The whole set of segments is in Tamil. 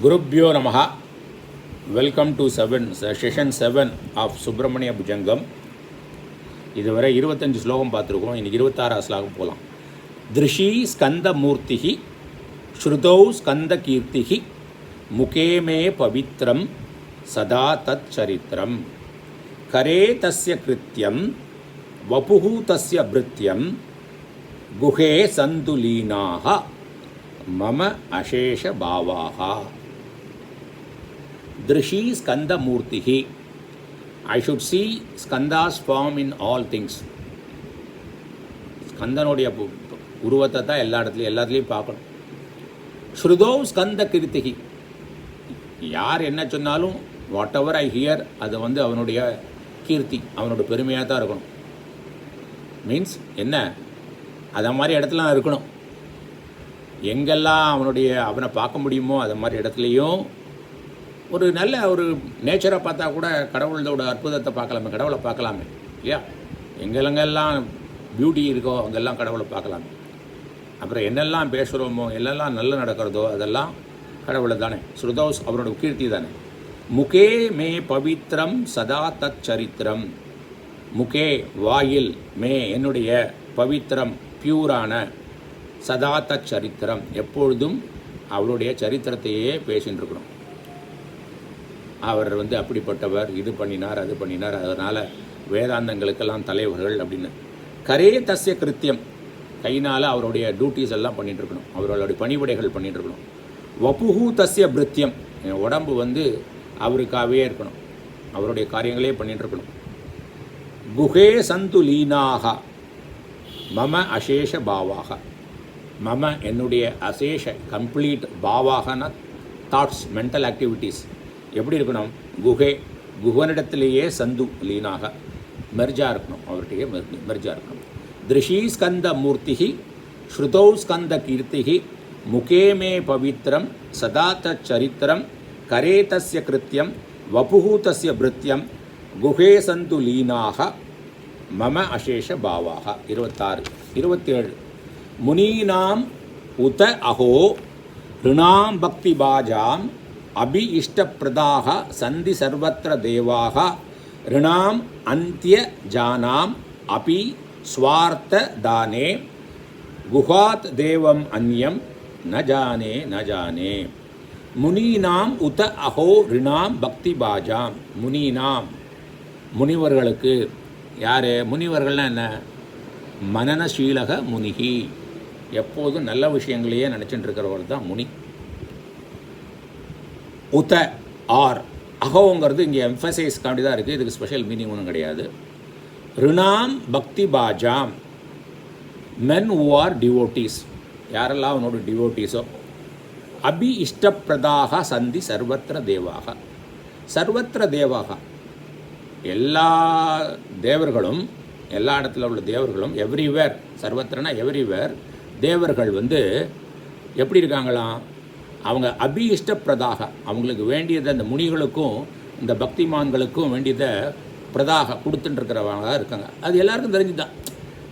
குருப்யோ நமஹ. Welcome to session 7 of Subramanya Bhujangam. இதுவரை 25 ஸ்லோகம் பார்த்துருக்கோம். இன்றைக்கி 26 ஸ்லோகம் போகலாம். திருஷி ஸ்கந்தமூர்த்தி ஸ்ருதௌ ஸ்கந்த கீர்த்தி முகே மே பவித்ரம் சதா தத் சரித்திரம் கரே தஸ்ய கிருத்யம் வபுஹு தஸ்ய பிருத்யம் குஹே சந்துலீனாஹ மம அசேஷ பாவாஹ. Drishi Skanda Murtihi. I should see Skanda's form in all things. ஸ்கந்தனுடைய உருவத்தை தான் எல்லாத்துலேயும் பார்க்கணும். ஸ்ருதோ ஸ்கந்த கீர்த்திகி. யார் என்ன சொன்னாலும் வாட் எவர் ஐ ஹியர் அது அவனுடைய கீர்த்தி, அவனோட பெருமையாக தான் இருக்கணும். மீன்ஸ் என்ன, அதை மாதிரி இடத்துல இருக்கணும். எங்கெல்லாம் அவனை பார்க்க முடியுமோ அது மாதிரி இடத்துலையும் ஒரு நல்ல ஒரு நேச்சரை பார்த்தா கூட கடவுளோட அற்புதத்தை பார்க்கலாமே, கடவுளை பார்க்கலாமே இல்லையா? எங்கெல்லாம் பியூட்டி இருக்கோ அங்கெல்லாம் கடவுளை பார்க்கலாமே. அப்புறம் என்னெல்லாம் பேசுகிறோமோ, என்னெல்லாம் நல்ல நடக்கிறதோ அதெல்லாம் கடவுளை தானே. ஸ்ருதோஸ் அவரோட கீர்த்தி தானே. முகே மே பவித்ரம் சதா தத் சரித்திரம். முகே வாயில், மே என்னுடைய, பவித்ரம் பியூரான, சதா தத் சரித்திரம் எப்பொழுதும் அவருடைய சரித்திரத்தையே பேசின்னு இருக்கணும். அவர் அப்படிப்பட்டவர், இது பண்ணினார் அது பண்ணினார், அதனால் வேதாந்தங்களுக்கெல்லாம் தலைவர்கள் அப்படின்னு. கரே தஸ்ய கிருத்தியம், கையினால் அவருடைய டியூட்டிஸ் எல்லாம் பண்ணிகிட்ருக்கணும், அவர்களுடைய பணிவிடைகள் பண்ணிகிட்ருக்கணும். வபுஹு தஸ்ய பிருத்தியம், உடம்பு அவருக்காகவே இருக்கணும், அவருடைய காரியங்களே பண்ணிகிட்ருக்கணும். குஹே சந்து லீனாக மம அசேஷ பாவாக. மம என்னுடைய அசேஷ கம்ப்ளீட், பாவாகனா தாட்ஸ், மென்டல் ஆக்டிவிட்டீஸ் எப்படி இருக்கணும்? குஹே குஹனிடத்திலேயே சந்து லீனாக மெர்ஜா இருக்கணும், அவர்கிட்டயே மெர்ஜா இருக்கணும். திருஷி ஸ்கந்த மூர்த்தி ஸ்ருதௌ ஸ்கந்த கீர்த்தி முகே மே பவித்ரம் சதா தத் சரித்திரம் கரே தஸ்ய கிருத்யம் வபுஹு தஸ்ய பிருத்யம் குஹே சந்து லீனாக மம அசேஷ பாவாக. 26. 27. முனீனாம் உத அஹோ ரிணாம் பக்தி பாஜாம் அபி இஷ்டப்பிரதாக சந்தி சர்வத்திர தேவாக ரிணாம் அந்திய ஜானாம் அபி ஸ்வார்த்த தானே குஹாத் தேவம் அந்யம் ந ஜானே ந ஜானே. முனீனாம் உத அஹோ ரிணாம் பக்தி பாஜாம். முனீனாம் முனிவர்களுக்கு. யார் முனிவர்கள்னா என்ன? மனனசீலக முனிகி, எப்போதும் நல்ல விஷயங்களையே நினச்சிட்டு இருக்கிறவர் தான் முனி. உத ஆர் அகோங்கிறது இங்கே எம்ஃபசைஸ் காண்டி தான் இருக்குது, இதுக்கு ஸ்பெஷல் மீனிங் ஒன்றும் கிடையாது. ரிணாம் பக்தி பாஜாம், மென் ஹூ ஆர் டிவோட்டீஸ், யாரெல்லாம் அவனோட டிவோட்டீஸோ. அபி இஷ்டப்பிரதாக சந்தி சர்வத்திர தேவாக. சர்வத்திர தேவாக, எல்லா தேவர்களும், எல்லா இடத்துல உள்ள தேவர்களும், எவ்ரிவேர், சர்வத்திரனா எவ்ரிவேர், தேவர்கள் எப்படி இருக்காங்களாம்? அவங்க அபி இஷ்டப்பிரதாக, அவங்களுக்கு வேண்டியதை அந்த முனிகளுக்கும் இந்த பக்திமான்களுக்கும் வேண்டியதை பிரதாக கொடுத்துட்டுருக்கிறவங்க இருக்காங்க. அது எல்லாருக்கும் தெரிஞ்சு தான்.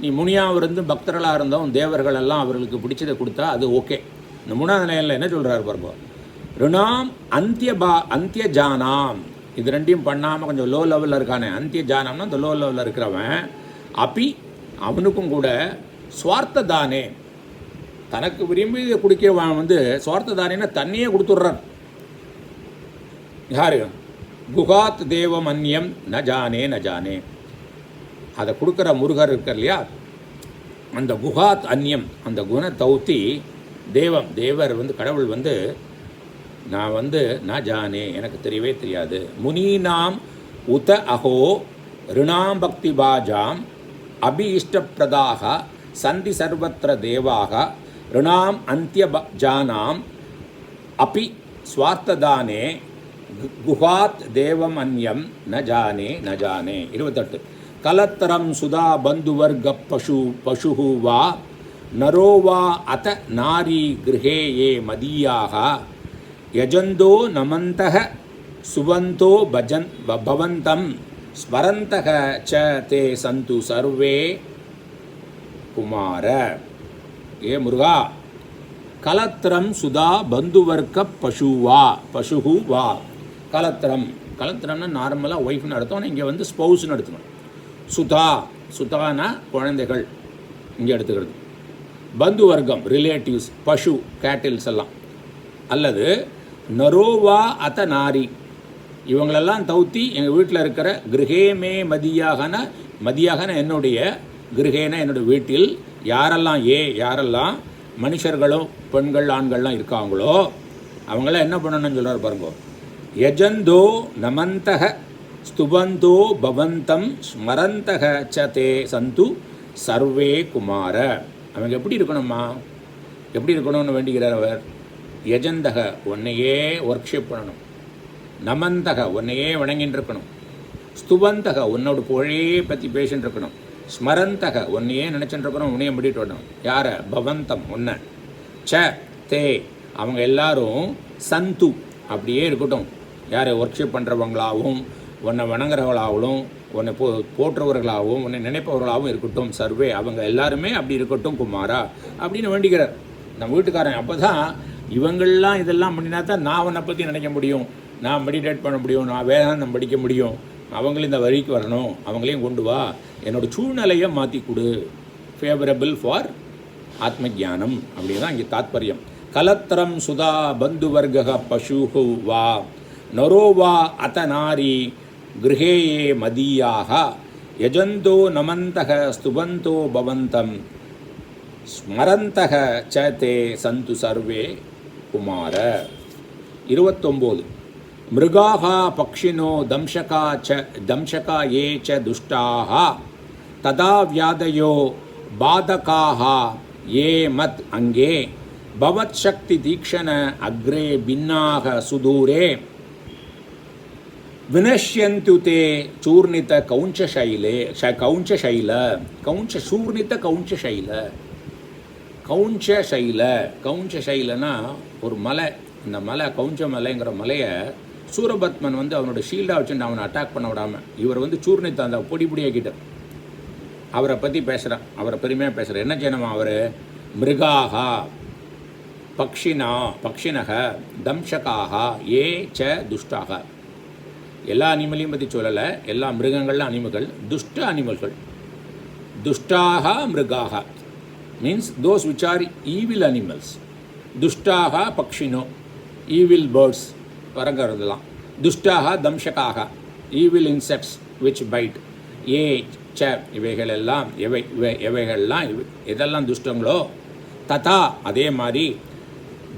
நீ முனியாக இருந்து பக்தர்களாக இருந்தோம், தேவர்கள் எல்லாம் அவர்களுக்கு பிடிச்சதை கொடுத்தா அது ஓகே. இந்த 3ஆவது நிலையில் என்ன சொல்கிறார் பாருங்க, ரிணாம் அந்திய ஜானாம். இது ரெண்டையும் பண்ணாமல் கொஞ்சம் லோ லெவலில் இருக்கானே, அந்திய ஜானம்னா இந்த லோ லெவலில் இருக்கிறவன், அப்பி அவனுக்கும் கூட ஸ்வார்த்த தானே, தனக்கு விரும்பி குடிக்கிறவன் சுவார்த்த தானேன்னா தண்ணியே கொடுத்துட்றான். யாரு? குஹாத் தேவம் அந்யம் ந ஜானே ந ஜானே. அதை கொடுக்குற முருகர் இருக்கார் இல்லையா, அந்த குஹாத் அந்யம், அந்த குண தௌத்தி தேவம், தேவர் கடவுள் நான் ந ஜானே, எனக்கு தெரியவே தெரியாது. முனீனாம் உத அஹோ ரிணாம் பக்தி பாஜாம் அபி இஷ்டப்பிரதாக சந்தி சர்வத்திர தேவாக ரிணாம் அந்திய ஜானாம் அபி ஸ்வார்த்ததானே குஹாத் தேவம் அந்யம் ந ஜானே ந ஜானே. 28. கலத்தரம் சுதா பந்துவர்க பசு வா நரோ வா அத நாரி கிருஹே ஏ மதீயாக யஜந்தோ நமந்தக சுவந்தோ பவந்தம் ஸ்மரந்தக ச தே சந்து சர்வே குமார. ஏ முருகா, கலத்திரம் சுதா பந்துவர்க்க பசுவா பசுகு வா. கலத்திரம் கலத்திரம்னா நார்மலாக ஒய்ஃப்னு அர்த்தம். ஆனால் இங்கே வந்து ஸ்பௌஸ்னு எடுத்துக்கணும். சுதா சுதானா குழந்தைகள் இங்கே எடுத்துக்கிறது. பந்து வர்க்கம் ரிலேட்டிவ்ஸ், பசு கேட்டில்ஸ் எல்லாம். அல்லது நரோவா அத நாரி, இவங்களெல்லாம் தௌத்தி எங்கள் வீட்டில் இருக்கிற கிரகேமே மதியாகன என்னுடைய கிரகேன என்னுடைய வீட்டில் யாரெல்லாம் மனுஷர்களும் பெண்கள் ஆண்கள்லாம் இருக்காங்களோ அவங்களாம் என்ன பண்ணணும்னு சொல்கிறார் பாருங்க. யஜந்தோ நமந்தக ஸ்துபந்தோ பவந்தம் ஸ்மரந்தக சதே சந்து சர்வே குமார. அவங்க எப்படி இருக்கணும்மா, எப்படி இருக்கணும்னு வேண்டுகிறார் அவர். யஜந்தக உன்னையே ஒர்க்ஷிப் பண்ணணும். நமந்தக உன்னையே வணங்கின்னு இருக்கணும். ஸ்துபந்தக உன்னோட புகழையே பற்றி பேசின்னு இருக்கணும். ஸ்மரந்தக உன்னையே நினச்சிட்டு இருக்கணும், உன்னையே முடிட்டு வரணும். யாரை? பவந்தம் உன்னை. ச தே அவங்க எல்லாரும் சந்து அப்படியே இருக்கட்டும். யார்? ஒர்க்ஷிப் பண்ணுறவங்களாகவும் உன்னை வணங்குறவர்களாகவும் உன்னை போற்றுறவர்களாகவும் உன்னை நினைப்பவர்களாகவும் இருக்கட்டும். சர்வே அவங்க எல்லாருமே அப்படி இருக்கட்டும் குமாரா அப்படின்னு வேண்டிக்கிறார் நம்ம வீட்டுக்காரன். அப்போ தான் இவங்கள்லாம் இதெல்லாம் பண்ணினா தான் நான் உன்னை பற்றி நினைக்க முடியும், நான் மெடிடேட் பண்ண முடியும், நான் வேதாந்தம் படிக்க முடியும். அவங்களும் இந்த வழிக்கு வரணும், அவங்களையும் கொண்டு வா, என்னோட சூழ்நிலையை மாற்றி கொடு. ஃபேவரபிள் ஃபார் ஆத்ம ஜானம் அப்படின்னு தான் இங்கே தாத்பரியம். கலத்திரம் சுதா பந்துவர்க பசுஹு வா நரோவா அத நாரி கிரகேயே மதியாக யஜந்தோ நமந்தக ஸ்துபந்தோ பவந்தம் ஸ்மரந்தக சதே சந்து சர்வே குமார. 29. மிருகாः பக்ஷினோ தம்சகா ஏ ச துஷ்டாः ததா வியாதயோ பாதகாः ஏ மத் அங்கே பவத் சக்தி தீக்ஷண அக்ரே பின்னாக சுதூரே வினஷ்யந்து தே சூர்ணித கௌஞ்சசைலே கௌஞ்சசைல சூர்ணித கௌஞ்சசைலனா ஒரு மலை. இந்த மலை கௌஞ்ச மலைங்கிற மலையை சூரபத்மன் வந்து அவனோட ஷீல்டாக வச்சுட்டு அவனை அட்டாக் பண்ண விடாமல் இவர் வந்து சூர்ணித்த அந்த பொடியாக்கிட்டார். அவரை பற்றி பேசுகிறான், அவரை பெருமையாக பேசுகிறார். என்ன செய்யணுமா அவர்? மிருகாகா பக்ஷினக தம்சகாக ஏ ச துஷ்டாக. எல்லா அனிமலையும் பற்றி சொல்லலை, எல்லா மிருகங்கள்லாம் அனிமல்கள், துஷ்ட அனிமல்கள். துஷ்டாக மிருகாக means those which are evil animals. துஷ்டாக பக்ஷினோ ஈவில் பேர்ட்ஸ் பறக்கிறதுலாம். துஷ்டாக தம்சகாக ஈவில் இன்செக்ட்ஸ் விச் பைட். ஏ ச இவைகளெல்லாம் எவைகள்லாம் எதெல்லாம் துஷ்டங்களோ ததா அதே மாதிரி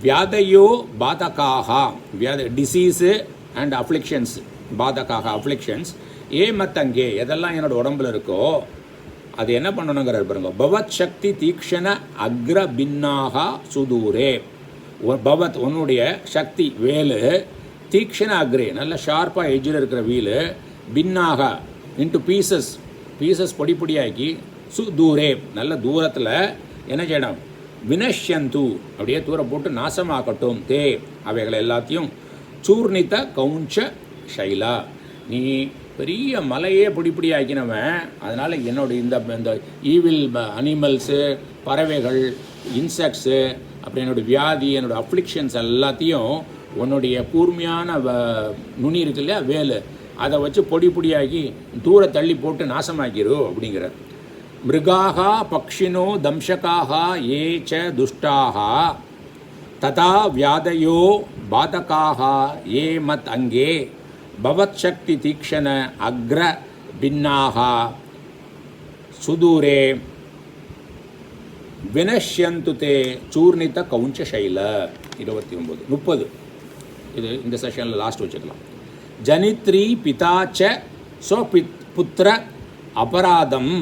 வியாதையோ பாதகாக டிசீஸு அண்ட் அஃப்ளிக்ஷன்ஸ். பாதகாக அஃப்ளிக்ஷன்ஸ். ஏ மத்தங்கே எதெல்லாம் என்னோட உடம்புல இருக்கோ அது என்ன பண்ணணுங்கிறார் பாருங்க. பவத் சக்தி தீக்ஷண அக்ர பின்னாக சுதூரே. பவத் உன்னுடைய சக்தி வேலு, தீக்ஷண அக்ரே நல்ல ஷார்ப்பாக எஜ்ஜில் இருக்கிற வீலு, பின்னாக இன்ட்டு பீசஸ் பொடியாக்கி சுதூரே நல்ல தூரத்தில் என்ன செய்யணும்? வினஷ்யந்து அப்படியே தூரம் போட்டு நாசமாக்கட்டும். தே அவைகளை எல்லாத்தையும் சூர்ணித்த கௌஞ்ச சைலா. நீ பெரிய மலையே பிடியாக்கினவன், அதனால் என்னோட இந்த ஈவில் அனிமல்ஸு பறவைகள் இன்செக்ட்ஸு அப்புறம் என்னோடய வியாதி என்னோடய அஃப்ளிக்ஷன்ஸ் எல்லாத்தையும் உன்னுடைய கூர்மையான நுனி இருக்கு இல்லையா வேலு, அதை வச்சு பொடியாக்கி தூர தள்ளி போட்டு நாசமாக்கிரு அப்படிங்கிறார். மிருகாக பக்ஷினோ தம்சகாக ஏ ச துஷ்டாக ததா வியாதையோ பாதகாக ஏ மத் அங்கே பவத் சக்தி தீக்ஷண அக்ர பின்னாக சுதூரே வினஷ்யந்து தே சூர்ணித கௌஞ்ச சைல. 29. 30 இது இந்த செஷனில் லாஸ்ட் வச்சுக்கலாம். ஜனித்ரி பிதாச்ச புத்திர அபராதம்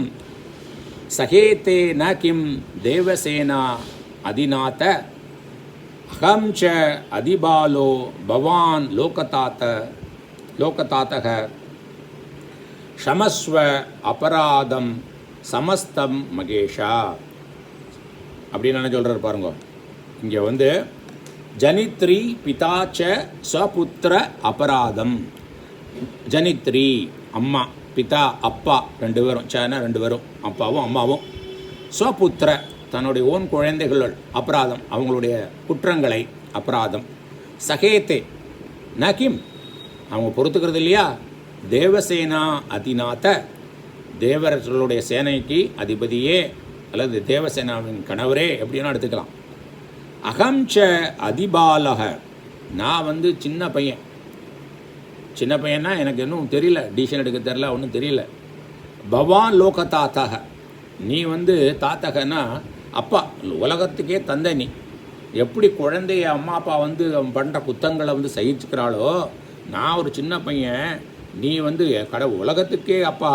சகேதே ந கிம் தேவசேனா அதிநாத அகம் ச அதிபாலோ பவான் லோகதாத்தக ஷமஸ்வ அபராதம் சமஸ்தம் மகேஷா அப்படின்னு என்ன சொல்கிறார் பாருங்க. இங்கே வந்து ஜனித்ரி பிதாச்ச ஸ்வபுத்திர அபராதம். ஜனித்ரி அம்மா, பிதா அப்பா, 2 பேரும், சேனா 2 பேரும் அப்பாவும் அம்மாவும். ஸ்வபுத்திர தன்னுடைய ஓன் குழந்தைகள் அபராதம், அவங்களுடைய குற்றங்களை அபராதம். சகேத்தே நகிம், அவங்க பொறுத்துக்கிறது இல்லையா? தேவசேனா அதிநாத, தேவர்களுடைய சேனைக்கு அதிபதியே அல்லது தேவசேனாவின் கணவரே எப்படின்னா எடுத்துக்கலாம். அகம்ச அதிபாலக, நான் சின்ன பையன். சின்ன பையன்னா எனக்கு இன்னும் தெரியல, டிசிஷன் எடுக்க தெரியல, ஒன்றும் தெரியல. பவான் லோக தாத்தக, நீ தாத்தகன்னா அப்பா, உலகத்துக்கே தந்தை. நீ எப்படி குழந்தைய அம்மா அப்பா அவன் பண்ணுற குத்தங்களை சகிச்சுக்கிறாளோ, நான் ஒரு சின்ன பையன், நீ உலகத்துக்கே அப்பா.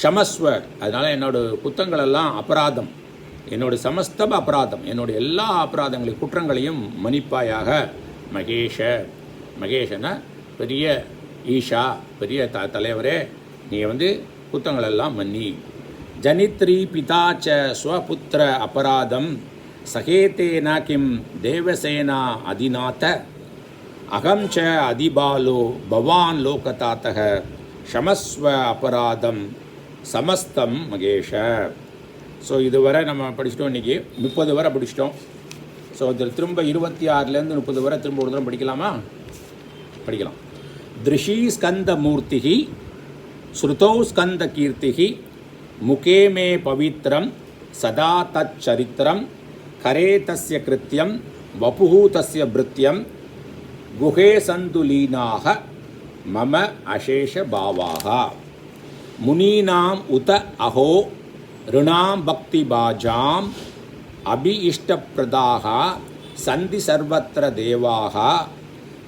ஷமஸ்வ, அதனால் என்னோடய குத்தங்களெல்லாம் அபராதம், என்னோடய சமஸ்தப அபராதம், என்னுடைய எல்லா அபராதங்களையும் குற்றங்களையும் மன்னிப்பாயாக. மகேஷ, மகேஷனா பெரிய ஈஷா, பெரிய தலைவரே, நீ குத்தங்களெல்லாம் மன்னி. ஜனித்ரி பிதாச்ச ஸ்வபுத்திர அபராதம் சகேத்தேன கிம் தேவசேனா அதிநாத அகம்ச அதிபாலோ பவான் லோகதாத்தக ஷமஸ்வ அபராதம் சமஸ்தம் மகேஷ. ஸோ இதுவரை நம்ம படிச்சிட்டோம். இன்றைக்கி 30 வரை படிச்சிட்டோம். ஸோ இதில் திரும்ப 26லேருந்து 30 வரை திரும்ப ஒரு தரம் படிக்கலாமா? படிக்கலாம். திருஷி ஸ்கந்த மூர்த்திஹி ஸ்ருதௌ ஸ்கந்த கீர்த்திஹி முகே மே பவித்ரம் சதா தச்சரித்திரம் கரே தஸ்ய கிருத்தியம் வபுஹு தஸ்ய பிருத்தியம் குஹே சந்துலீனாக மம அசேஷ பாவாக முனீனாம் உத அஹோ ருணாம் பக்தி பாஜாம் அபி இஷ்டப்பிரதாக சந்தி சர்வத்திர தேவாக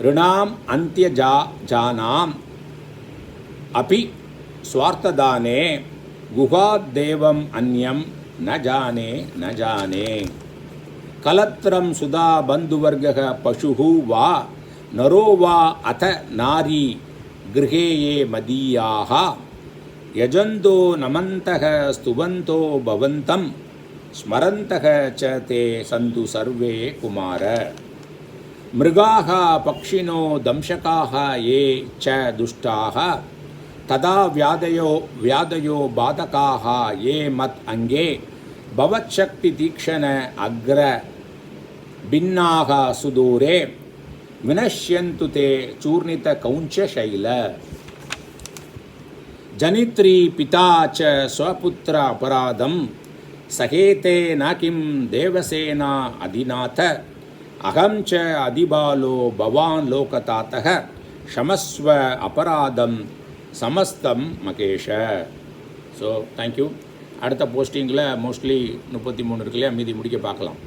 ருணாம் அந்திய ஜானாம் அபி ஸ்வார்த்ததானே குஹாத்தேவம் அந்யம் ந ஜானே ந ஜானே. கலத்ரம் சுதா பந்துவர்க பசுஹு வா நரோ வா அத நாரி கிருஹே யே மதீயாக யஜந்தோ நமந்தக ஸ்துவந்தோ பவந்தம் ஸ்மரந்தக ச தே சந்து சர்வே குமார. மிருகாः பக்ஷினோ தம்சகாः ये च दुष्टाः तदा व्याधयो बाधकाः ये मत् अंगे भवच्छक्ति तीक्षण अग्र भिन्नाः सुदूरे विनश्यन्तु ते चूर्णित कौंच शैल. जनित्री पिता च स्वपुत्र अपराधं सहेते न किं देवसेना अधिनाथ अहं च अधिबालो भवान् लोकतातः क्षमस्व अपराधं சமஸ்தம் மகேஷ. So thank you. அடுத்த போஸ்டிங்கில் மோஸ்ட்லி 33 இருக்கு இல்லையா, மீதி முடிக்க பார்க்கலாம்.